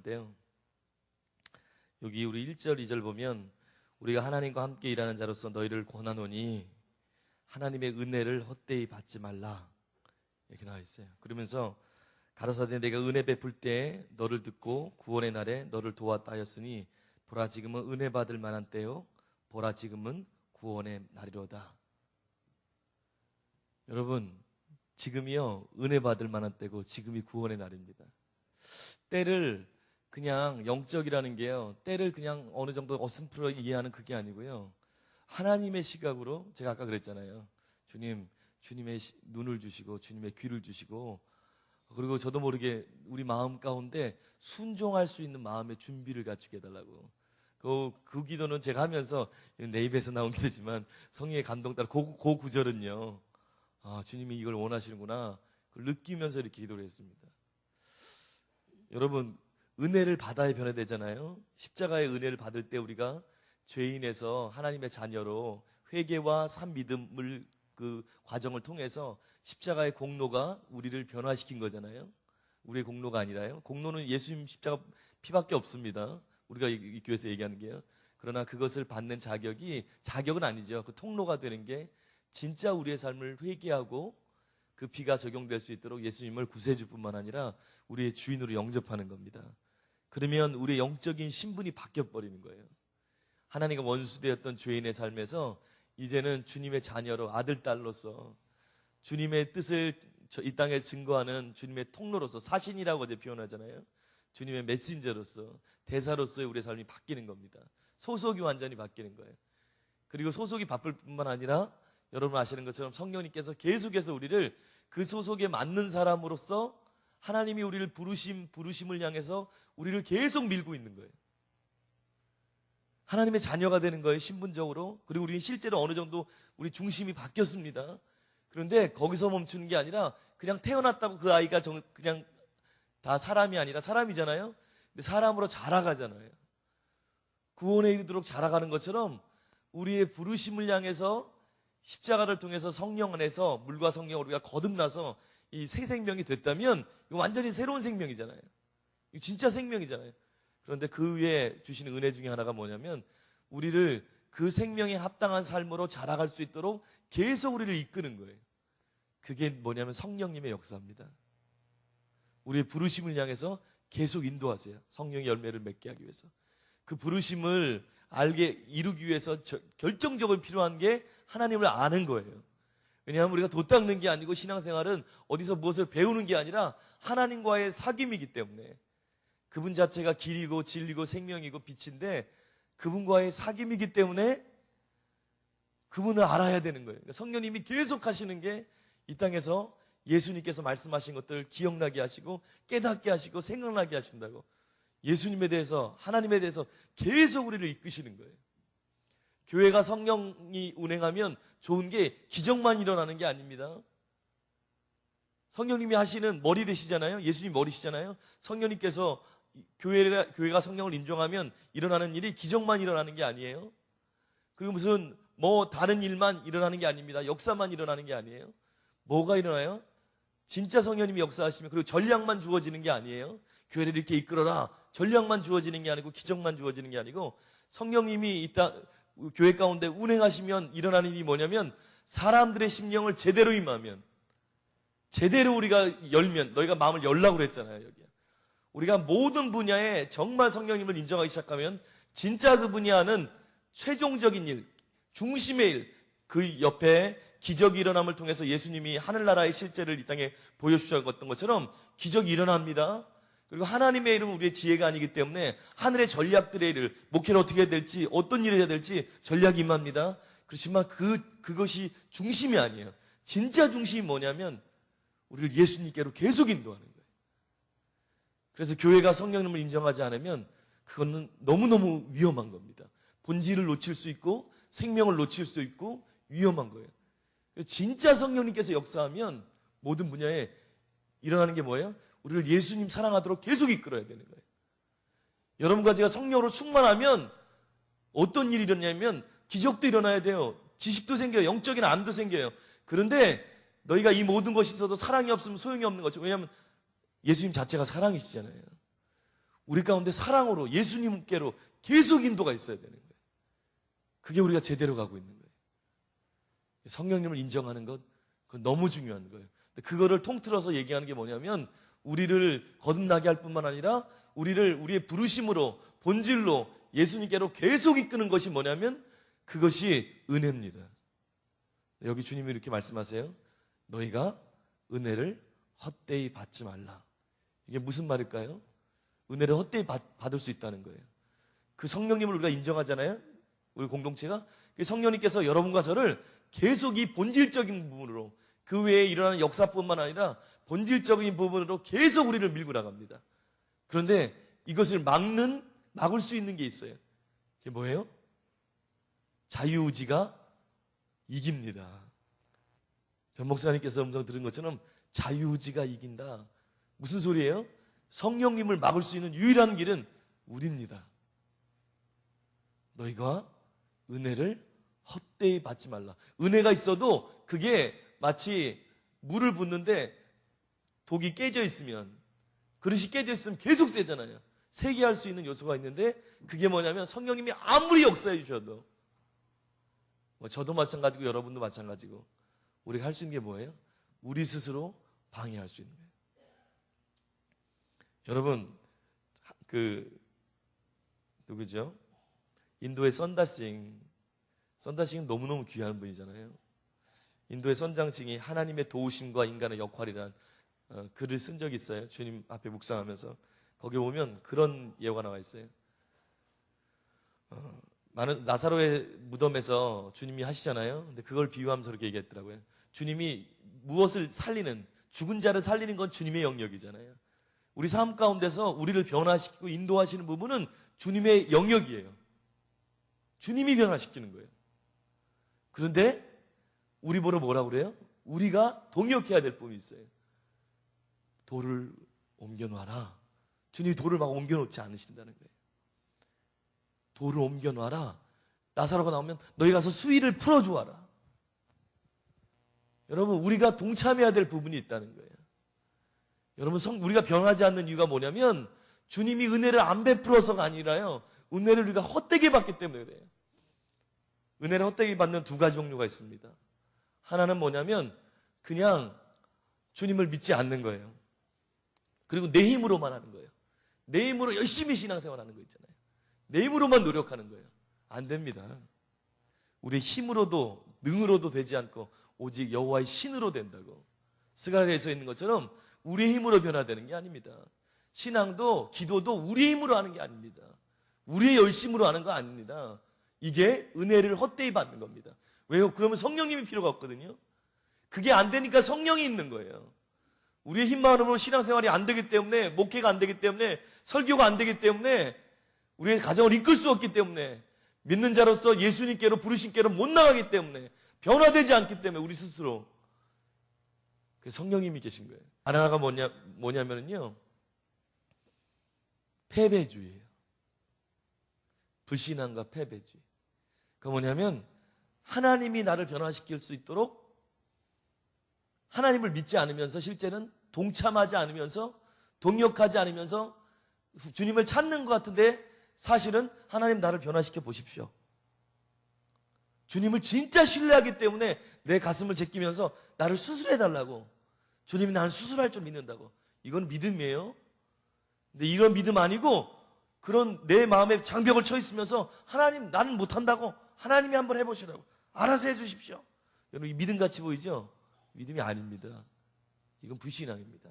인데요. 여기 우리 1절, 2절 보면 우리가 하나님과 함께 일하는 자로서 너희를 권하노니 하나님의 은혜를 헛되이 받지 말라. 이렇게 나와 있어요. 그러면서 가라사대 내가 은혜 베풀 때에 너를 듣고 구원의 날에 너를 도왔다 하였으니 보라 지금은 은혜 받을 만한 때요 보라 지금은 구원의 날이로다. 여러분, 지금이요 은혜 받을 만한 때고 지금이 구원의 날입니다. 때를 그냥 영적이라는 게요, 때를 그냥 어느 정도 어슴푸러 이해하는 그게 아니고요, 하나님의 시각으로, 제가 아까 그랬잖아요, 주님의 눈을 주시고 주님의 귀를 주시고, 그리고 저도 모르게 우리 마음 가운데 순종할 수 있는 마음의 준비를 갖추게 해달라고. 그 기도는 제가 하면서 내 입에서 나온 기도지만 성령의 감동 따라 그 구절은요, 주님이 이걸 원하시는구나, 그걸 느끼면서 이렇게 기도를 했습니다. 여러분, 은혜를 받아야 변화되잖아요. 십자가의 은혜를 받을 때 우리가 죄인에서 하나님의 자녀로 회개와 산 믿음을 그 과정을 통해서 십자가의 공로가 우리를 변화시킨 거잖아요. 우리의 공로가 아니라요. 공로는 예수님 십자가 피밖에 없습니다. 우리가 이 교회에서 얘기하는 게요. 그러나 그것을 받는 자격은 아니죠. 그 통로가 되는 게 진짜 우리의 삶을 회개하고 그 피가 적용될 수 있도록 예수님을 구세주뿐만 아니라 우리의 주인으로 영접하는 겁니다. 그러면 우리의 영적인 신분이 바뀌어버리는 거예요. 하나님과 원수되었던 죄인의 삶에서 이제는 주님의 자녀로, 아들, 딸로서 주님의 뜻을 이 땅에 증거하는 주님의 통로로서, 사신이라고 어제 표현하잖아요. 주님의 메신저로서, 대사로서의 우리의 삶이 바뀌는 겁니다. 소속이 완전히 바뀌는 거예요. 그리고 소속이 바뀔 뿐만 아니라 여러분 아시는 것처럼 성령님께서 계속해서 우리를 그 소속에 맞는 사람으로서 하나님이 우리를 부르심을 향해서 우리를 계속 밀고 있는 거예요. 하나님의 자녀가 되는 거예요, 신분적으로. 그리고 우리는 실제로 어느 정도 우리 중심이 바뀌었습니다. 그런데 거기서 멈추는 게 아니라 그냥 태어났다고 그 아이가 그냥 다 사람이 아니라 사람이잖아요. 근데 사람으로 자라가잖아요. 구원에 이르도록 자라가는 것처럼 우리의 부르심을 향해서 십자가를 통해서 성령 안에서 물과 성령을 우리가 거듭나서 이 새 생명이 됐다면 이거 완전히 새로운 생명이잖아요. 이거 진짜 생명이잖아요. 그런데 그 위에 주시는 은혜 중에 하나가 뭐냐면 우리를 그 생명에 합당한 삶으로 자라갈 수 있도록 계속 우리를 이끄는 거예요. 그게 뭐냐면 성령님의 역사입니다. 우리의 부르심을 향해서 계속 인도하세요. 성령의 열매를 맺게 하기 위해서. 그 부르심을 이루기 위해서 결정적으로 필요한 게 하나님을 아는 거예요. 왜냐하면 우리가 도 닦는 게 아니고 신앙생활은 어디서 무엇을 배우는 게 아니라 하나님과의 사귐이기 때문에, 그분 자체가 길이고 진리고 생명이고 빛인데 그분과의 사귐이기 때문에 그분을 알아야 되는 거예요. 그러니까 성령님이 계속 하시는 게 이 땅에서 예수님께서 말씀하신 것들을 기억나게 하시고 깨닫게 하시고 생각나게 하신다고. 예수님에 대해서, 하나님에 대해서 계속 우리를 이끄시는 거예요. 교회가 성령이 운행하면 좋은 게 기적만 일어나는 게 아닙니다. 성령님이 하시는 머리 되시잖아요. 예수님 머리시잖아요. 성령님께서 교회가 성령을 인정하면 일어나는 일이 기적만 일어나는 게 아니에요. 그리고 무슨 다른 일만 일어나는 게 아닙니다. 역사만 일어나는 게 아니에요. 뭐가 일어나요? 진짜 성령님이 역사하시면, 그리고 전략만 주어지는 게 아니에요. 교회를 이렇게 이끌어라, 전략만 주어지는 게 아니고 기적만 주어지는 게 아니고 성령님이 교회 가운데 운행하시면 일어나는 일이 뭐냐면 사람들의 심령을 제대로 임하면, 제대로 우리가 열면, 너희가 마음을 열라고 그랬잖아요. 여기 우리가 모든 분야에 정말 성령님을 인정하기 시작하면 진짜 그 분야는 최종적인 일, 중심의 일, 그 옆에 기적이 일어남을 통해서 예수님이 하늘나라의 실제를 이 땅에 보여주셨던 것처럼 기적이 일어납니다. 그리고 하나님의 일은 우리의 지혜가 아니기 때문에 하늘의 전략들의 일을, 목회를 어떻게 해야 될지, 어떤 일을 해야 될지 전략이 임합니다. 그렇지만 그것이 중심이 아니에요. 진짜 중심이 뭐냐면 우리를 예수님께로 계속 인도하는 거예요. 그래서 교회가 성령님을 인정하지 않으면 그거는 너무너무 위험한 겁니다. 본질을 놓칠 수 있고 생명을 놓칠 수 있고 위험한 거예요. 진짜 성령님께서 역사하면 모든 분야에 일어나는 게 뭐예요? 우리를 예수님 사랑하도록 계속 이끌어야 되는 거예요. 여러분과 제가 성령으로 충만하면 어떤 일이 일어나냐면 기적도 일어나야 돼요. 지식도 생겨요. 영적인 안도 생겨요. 그런데 너희가 이 모든 것이 있어도 사랑이 없으면 소용이 없는 거죠. 왜냐하면 예수님 자체가 사랑이시잖아요. 우리 가운데 사랑으로 예수님께로 계속 인도가 있어야 되는 거예요. 그게 우리가 제대로 가고 있는 거예요. 성령님을 인정하는 것, 그건 너무 중요한 거예요. 그거를 통틀어서 얘기하는 게 뭐냐면 우리를 거듭나게 할 뿐만 아니라 우리를 우리의 부르심으로 본질로 예수님께로 계속 이끄는 것이 뭐냐면 그것이 은혜입니다. 여기 주님이 이렇게 말씀하세요. 너희가 은혜를 헛되이 받지 말라. 이게 무슨 말일까요? 은혜를 헛되이 받을 수 있다는 거예요. 그 성령님을 우리가 인정하잖아요. 우리 공동체가. 그 성령님께서 여러분과 저를 계속 이 본질적인 부분으로 그 외에 일어나는 역사뿐만 아니라 본질적인 부분으로 계속 우리를 밀고 나갑니다. 그런데 이것을 막을 수 있는 게 있어요. 그게 뭐예요? 자유의지가 이깁니다. 전 목사님께서 음성 들은 것처럼 자유의지가 이긴다. 무슨 소리예요? 성령님을 막을 수 있는 유일한 길은 우리입니다. 너희가 은혜를 헛되이 받지 말라. 은혜가 있어도 그게 마치 물을 붓는데 독이 깨져 있으면, 그릇이 깨져 있으면 계속 세잖아요. 세게 할 수 있는 요소가 있는데 그게 뭐냐면 성령님이 아무리 역사해 주셔도, 저도 마찬가지고 여러분도 마찬가지고, 우리가 할 수 있는 게 뭐예요? 우리 스스로 방해할 수 있는 거예요. 여러분, 누구죠? 인도의 선다싱은 너무너무 귀한 분이잖아요. 인도의 선장싱이 하나님의 도우심과 인간의 역할이란 글을 쓴 적이 있어요. 주님 앞에 묵상하면서. 거기에 보면 그런 예화가 나와 있어요. 많은 나사로의 무덤에서 주님이 하시잖아요. 근데 그걸 비유하면서 그렇게 얘기했더라고요. 주님이 무엇을 살리는, 죽은 자를 살리는 건 주님의 영역이잖아요. 우리 삶 가운데서 우리를 변화시키고 인도하시는 부분은 주님의 영역이에요. 주님이 변화시키는 거예요. 그런데 우리 보러 뭐라고 그래요? 우리가 동역해야 될 부분이 있어요. 돌을 옮겨놔라. 주님이 돌을 막 옮겨놓지 않으신다는 거예요. 돌을 옮겨놔라. 나사로가 나오면 너희 가서 수위를 풀어주어라. 여러분, 우리가 동참해야 될 부분이 있다는 거예요. 여러분, 우리가 변하지 않는 이유가 뭐냐면 주님이 은혜를 안 베풀어서가 아니라요, 은혜를 우리가 헛되게 받기 때문에 그래요. 은혜를 헛되게 받는 두 가지 종류가 있습니다. 하나는 뭐냐면 그냥 주님을 믿지 않는 거예요. 그리고 내 힘으로만 하는 거예요. 내 힘으로 열심히 신앙생활하는 거 있잖아요. 내 힘으로만 노력하는 거예요. 안 됩니다. 우리의 힘으로도 능으로도 되지 않고 오직 여호와의 신으로 된다고 스가랴에서 있는 것처럼 우리의 힘으로 변화되는 게 아닙니다. 신앙도 기도도 우리의 힘으로 하는 게 아닙니다. 우리의 열심으로 하는 거 아닙니다. 이게 은혜를 헛되이 받는 겁니다. 왜요? 그러면 성령님이 필요가 없거든요. 그게 안 되니까 성령이 있는 거예요. 우리의 힘만으로 신앙생활이 안 되기 때문에, 목회가 안 되기 때문에, 설교가 안 되기 때문에, 우리의 가정을 이끌 수 없기 때문에, 믿는 자로서 예수님께로 부르신께로 못 나가기 때문에, 변화되지 않기 때문에 우리 스스로 성령님이 계신 거예요. 하나가 뭐냐면요, 패배주의예요. 불신앙과 패배주의. 그게 뭐냐면 하나님이 나를 변화시킬 수 있도록 하나님을 믿지 않으면서, 실제는 동참하지 않으면서, 동역하지 않으면서 주님을 찾는 것 같은데 사실은 하나님 나를 변화시켜 보십시오. 주님을 진짜 신뢰하기 때문에 내 가슴을 제끼면서 나를 수술해달라고, 주님이 나를 수술할 줄 믿는다고. 이건 믿음이에요. 근데 이런 믿음 아니고 그런 내 마음에 장벽을 쳐 있으면서 하나님 나는 못한다고, 하나님이 한번 해보시라고, 알아서 해주십시오. 여러분, 이 믿음같이 보이죠? 믿음이 아닙니다. 이건 불신앙입니다.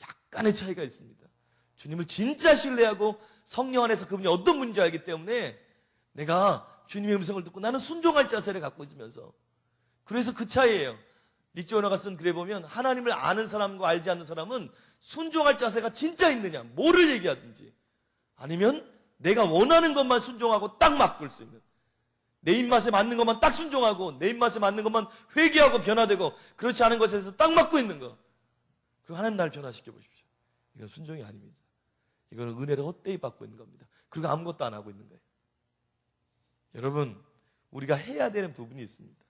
약간의 차이가 있습니다. 주님을 진짜 신뢰하고 성령 안에서 그분이 어떤 분인지 알기 때문에 내가 주님의 음성을 듣고 나는 순종할 자세를 갖고 있으면서, 그래서 그 차이예요. 릭조어너가 쓴 글에 보면 하나님을 아는 사람과 알지 않는 사람은 순종할 자세가 진짜 있느냐, 뭐를 얘기하든지, 아니면 내가 원하는 것만 순종하고 딱 바꿀 수 있는, 내 입맛에 맞는 것만 딱 순종하고 내 입맛에 맞는 것만 회개하고 변화되고, 그렇지 않은 것에서 딱 맞고 있는 거. 그리고 하나님 나를 변화시켜 보십시오. 이건 순종이 아닙니다. 이거는 은혜를 헛되이 받고 있는 겁니다. 그리고 아무것도 안 하고 있는 거예요. 여러분, 우리가 해야 되는 부분이 있습니다.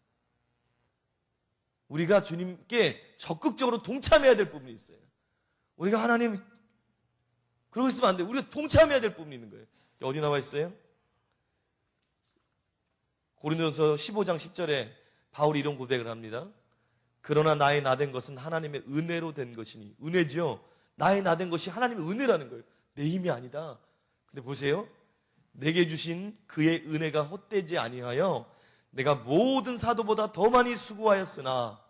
우리가 주님께 적극적으로 동참해야 될 부분이 있어요. 우리가 하나님 그러고 있으면 안 돼. 우리가 동참해야 될 부분이 있는 거예요. 어디 나와 있어요? 고린도전서 15장 10절에 바울이 이런 고백을 합니다. 그러나 나의 나된 것은 하나님의 은혜로 된 것이니. 은혜죠. 나의 나된 것이 하나님의 은혜라는 거예요. 내 힘이 아니다. 근데 보세요. 내게 주신 그의 은혜가 헛되지 아니하여 내가 모든 사도보다 더 많이 수고하였으나,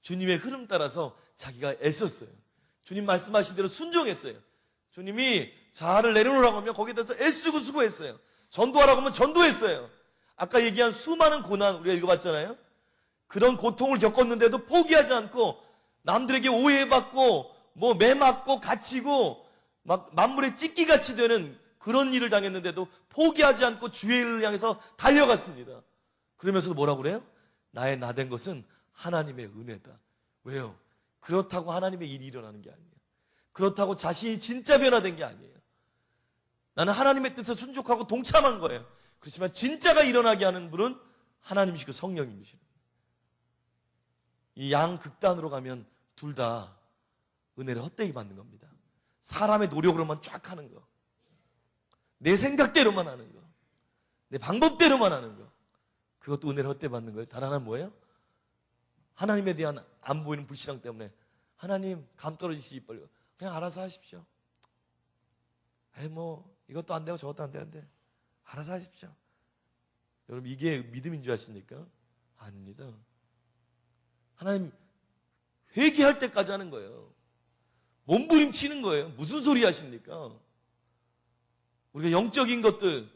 주님의 흐름 따라서 자기가 애썼어요. 주님 말씀하신 대로 순종했어요. 주님이 자아를 내려놓으라고 하면 거기에 대해서 애쓰고 수고했어요. 전도하라고 하면 전도했어요. 아까 얘기한 수많은 고난 우리가 읽어봤잖아요. 그런 고통을 겪었는데도 포기하지 않고 남들에게 오해받고 매맞고 갇히고 막 만물의 찢기같이 되는 그런 일을 당했는데도 포기하지 않고 주의 일을 향해서 달려갔습니다. 그러면서도 뭐라고 그래요? 나의 나된 것은 하나님의 은혜다. 왜요? 그렇다고 하나님의 일이 일어나는 게 아니에요. 그렇다고 자신이 진짜 변화된 게 아니에요. 나는 하나님의 뜻에 순종하고 동참한 거예요. 그렇지만 진짜가 일어나게 하는 분은 하나님이시고 성령님이시죠. 이 양극단으로 가면 둘 다 은혜를 헛되게 받는 겁니다. 사람의 노력으로만 쫙 하는 거, 내 생각대로만 하는 거, 내 방법대로만 하는 거, 그것도 은혜를 헛되게 받는 거예요. 다른 하나는 뭐예요? 하나님에 대한 안 보이는 불신앙 때문에 하나님 감 떨어지시지 빨리 그냥 알아서 하십시오. 이것도 안 되고 저것도 안 되는데 알아서 하십시오. 여러분, 이게 믿음인 줄 아십니까? 아닙니다. 하나님 회개할 때까지 하는 거예요. 몸부림치는 거예요. 무슨 소리 하십니까? 우리가 영적인 것들,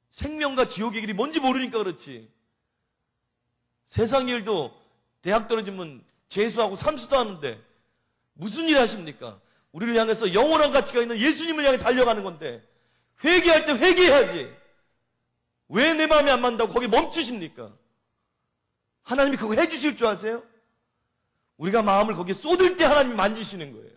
생명과 지옥의 길이 뭔지 모르니까 그렇지. 세상 일도 대학 떨어지면 재수하고 삼수도 하는데 무슨 일 하십니까? 우리를 향해서 영원한 가치가 있는 예수님을 향해 달려가는 건데 회개할 때 회개해야지. 왜 내 마음에 안 맞는다고 거기 멈추십니까? 하나님이 그거 해주실 줄 아세요? 우리가 마음을 거기에 쏟을 때 하나님이 만지시는 거예요.